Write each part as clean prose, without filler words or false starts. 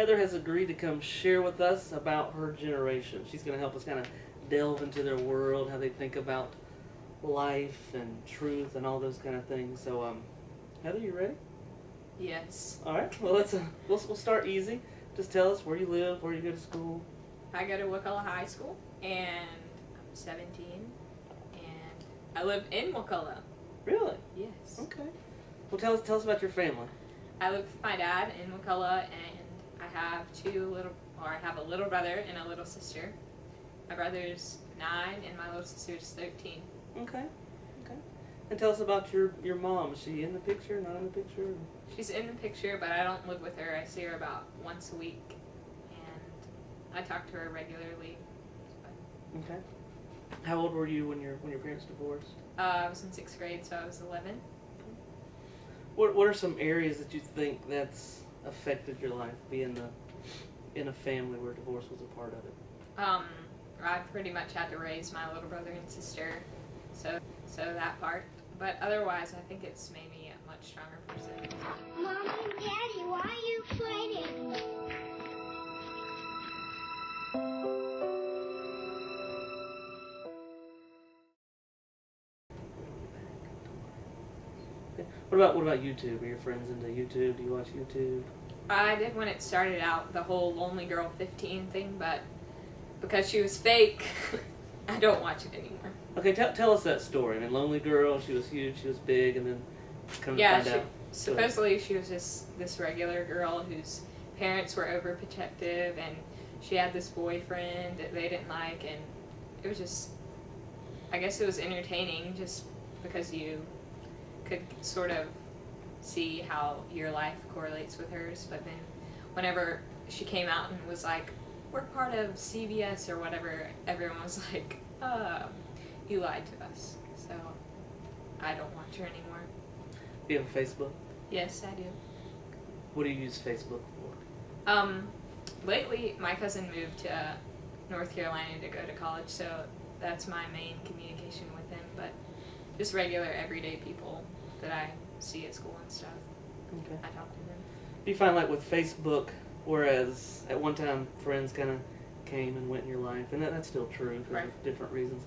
Heather has agreed to come share with us about her generation. She's going to help us kind of delve into their world, how they think about life and truth and all those kind of things. So, Heather, you ready? Yes. All right. Well, we'll start easy. Just tell us where you live, where you go to school. I go to Wakulla High School, and I'm 17, and I live in Wakulla. Really? Yes. Okay. Well, tell us about your family. I live with my dad in Wakulla, and I have I have a little brother and a little sister. My brother's 9, and my little sister's 13. Okay. Okay. And tell us about your mom. Is she in the picture? Not in the picture? She's in the picture, but I don't live with her. I see her about once a week, and I talk to her regularly. Okay. How old were you when your parents divorced? I was in 6th grade, so I was 11. What are some areas that you think that's affected your life, being in a family where divorce was a part of it? I pretty much had to raise my little brother and sister, so that part. But otherwise, I think it's made me a much stronger person. Mommy and Daddy, why are you fighting? What about YouTube? Are your friends into YouTube? Do you watch YouTube? I did when it started out, the whole Lonely Girl 15 thing, but because she was fake, I don't watch it anymore. Okay, tell us that story. I mean, Lonely Girl, she was huge, she was big, and then come to find out. Supposedly she was just this regular girl whose parents were overprotective, and she had this boyfriend that they didn't like, and it was just, I guess it was entertaining just because you could sort of see how your life correlates with hers. But then whenever she came out and was like, we're part of CBS or whatever, everyone was like, you lied to us. So I don't watch her anymore. Do you have a Facebook? Yes, I do. What do you use Facebook for? Lately my cousin moved to North Carolina to go to college, so that's my main communication with him, but just regular everyday people that I see at school and stuff. Okay. I talk to them. Do you find like with Facebook, whereas at one time friends kind of came and went in your life, and that's still true for different reasons,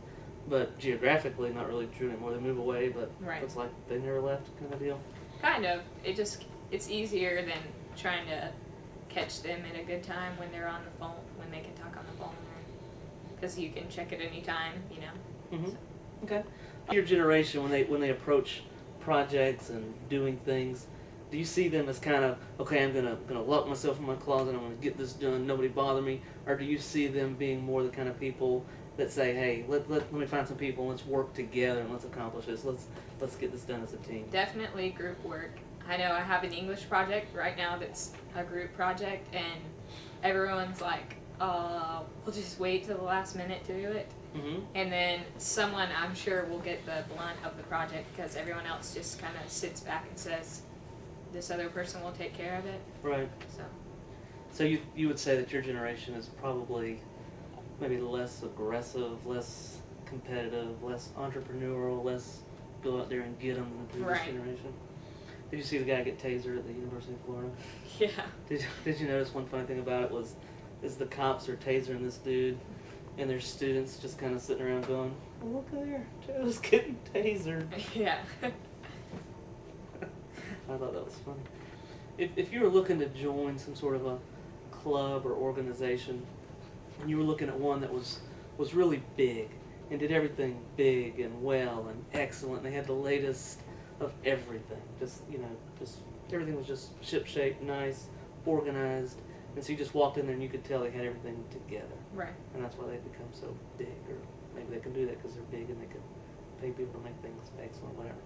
but geographically not really true anymore. They move away, but it's like they never left kind of deal. Kind of. It's easier than trying to catch them at a good time when they're on the phone, when they can talk on the phone, because you can check at any time, you know. Mm-hmm. So. Okay. Your generation, when they approach projects and doing things, do you see them as kind of, okay, I'm gonna lock myself in my closet, I'm gonna get this done, nobody bother me, or do you see them being more the kind of people that say, hey, let me find some people, let's work together and let's accomplish this, let's get this done as a team? Definitely group work. I know I have an English project right now that's a group project, and everyone's like, we'll just wait till the last minute to do it. Mm-hmm. And then someone, I'm sure, will get the blunt of the project because everyone else just kind of sits back and says, this other person will take care of it. Right. So you would say that your generation is probably maybe less aggressive, less competitive, less entrepreneurial, less go out there and get them than the previous generation. Did you see the guy get tasered at the University of Florida? Yeah. Did you notice one funny thing about it was the cops are tasering this dude, and there's students just kind of sitting around going, oh, look there, Joe's getting tasered. Yeah. I thought that was funny. If you were looking to join some sort of a club or organization, and you were looking at one that was really big and did everything big and well and excellent, and they had the latest of everything, just everything was just ship-shape, nice, organized, and so you just walked in there and you could tell they had everything together. Right. And that's why they become so big, or maybe they can do that because they're big and they can pay people to make things excellent, whatever.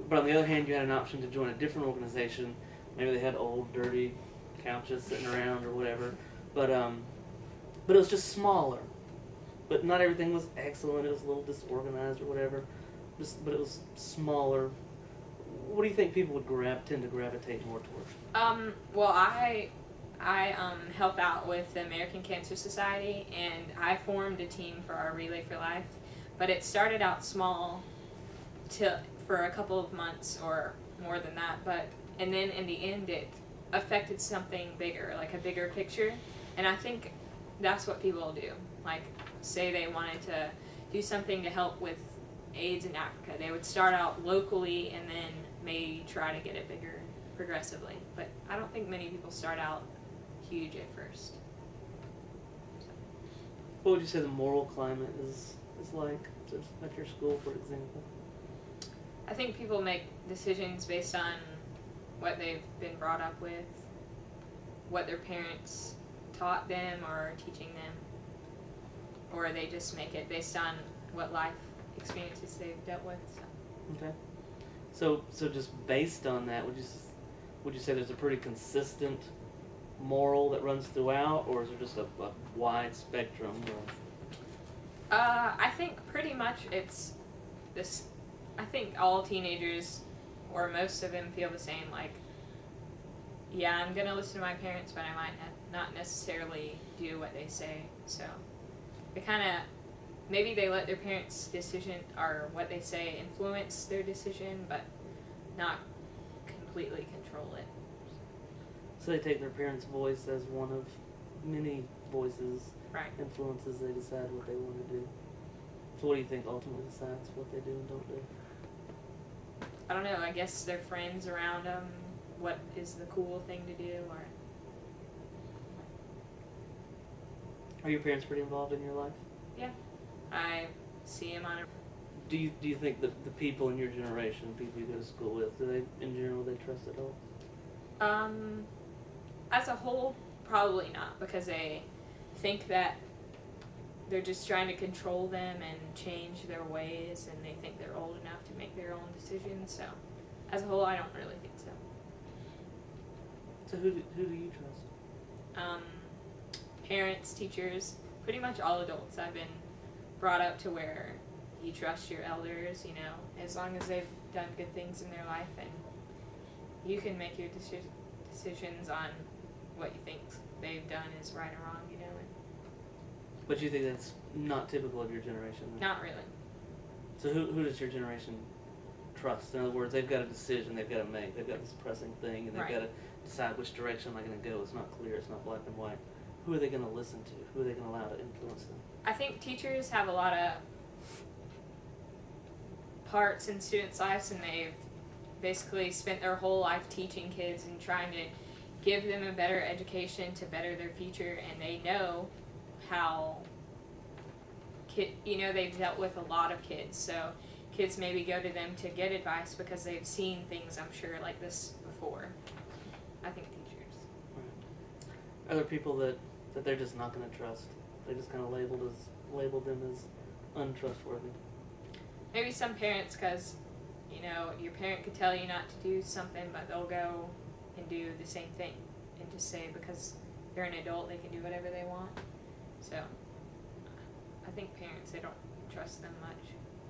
But on the other hand, you had an option to join a different organization. Maybe they had old, dirty couches sitting around or whatever, but it was just smaller. But not everything was excellent. It was a little disorganized or whatever. But it was smaller. What do you think people would tend to gravitate more towards? Well, I help out with the American Cancer Society, and I formed a team for our Relay for Life. But it started out small for a couple of months or more than that. And then in the end, affected something bigger, like a bigger picture. And I think that's what people do. Like, say they wanted to do something to help with AIDS in Africa. They would start out locally and then maybe try to get it bigger progressively. But I don't think many people start out huge at first. What would you say the moral climate is like at your school, for example? I think people make decisions based on what they've been brought up with, what their parents taught them or are teaching them, or they just make it based on what life experiences they've dealt with. So. Okay. So just based on that, would you say there's a pretty consistent moral that runs throughout, or is there just a wide spectrum? I think pretty much it's this. I think all teenagers, or most of them, feel the same. Like, yeah, I'm gonna listen to my parents, but I might not necessarily do what they say. So they kind of, maybe they let their parents' decision or what they say influence their decision, but not completely control it. So they take their parents' voice as one of many voices, Right. influences they decide what they want to do. So what do you think ultimately decides what they do and don't do? I don't know. I guess their friends around them. What is the cool thing to do? Or Are your parents pretty involved in your life? yeah, I see them on a. Do you think that the people in your generation, people you go to school with, do they in general they trust adults? As a whole, probably not, because they think that they're just trying to control them and change their ways, and they think they're old enough to make their own decisions. So, as a whole, I don't really think so. So who do you trust? Parents, teachers, pretty much all adults. I've been brought up to where you trust your elders, you know, as long as they've done good things in their life, and you can make your decisions on what you think they've done is right or wrong, you know. But you think that's not typical of your generation? Then? Not really. So who does your generation trust? In other words, they've got a decision they've got to make. They've got this pressing thing, and they've Right. got to decide which direction am I going to go. It's not clear. It's not black and white. Who are they going to listen to? Who are they going to allow to influence them? I think teachers have a lot of parts in students' lives, and they've basically spent their whole life teaching kids and trying to give them a better education to better their future, and they know how they've dealt with a lot of kids, so kids maybe go to them to get advice because they've seen things, I'm sure, like this before. I think teachers. Right. Are there people that they're just not going to trust? They just kind of labeled them as untrustworthy. Maybe some parents, because your parent could tell you not to do something, but they'll go and do the same thing and just say because they're an adult they can do whatever they want. So I think parents, they don't trust them much.